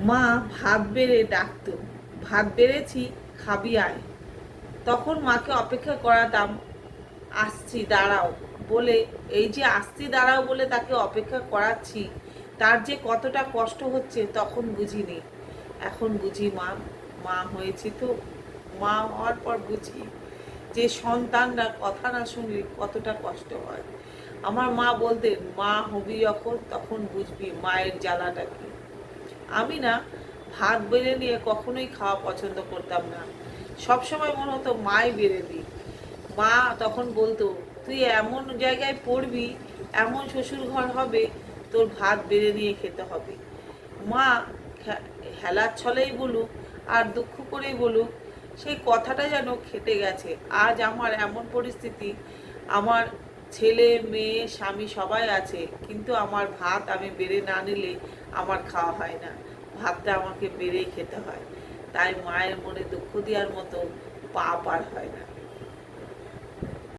মা ভাত বেড়ে ডাকতো, ভাত বেড়েছি, খাবি আয়। তখন মাকে অপেক্ষা করাতাম, আসছি দাঁড়াও বলে। এই যে আসছি দাঁড়াও বলে তাকে অপেক্ষা করাচ্ছি, তার যে কতটা কষ্ট হচ্ছে তখন বুঝিনি। এখন বুঝি। মা মা হয়েছি তো, মা হওয়ার পর বুঝি যে সন্তানরা কথা না শুনলে কতটা কষ্ট হয়। আমার মা বলতেন, মা হবি যখন তখন বুঝবি মায়ের জ্বালাটা কি। আমি না ভাত বেড়ে নিয়ে কখনোই খাওয়া পছন্দ করতাম না। সবসময় মনে হতো মাই বেড়ে দিই। মা তখন বলতো, তুই এমন জায়গায় পড়বি, এমন শ্বশুর ঘর হবে, তোর ভাত বেড়ে নিয়ে খেতে হবে। মা হেলার ছলেই বলুক আর দুঃখ করেই বলুক, সেই কথাটা যেন খেটে গেছে। আজ আমার এমন পরিস্থিতি, আমার ছেলে মেয়ে স্বামী সবাই আছে, কিন্তু আমার ভাত আমি বেড়ে না নিলে আমার খাওয়া হয় না। ভাতটা আমাকে বেড়েই খেতে হয়। তাই মায়ের মনে দুঃখ দেওয়ার মতো পাপ আর হয় না।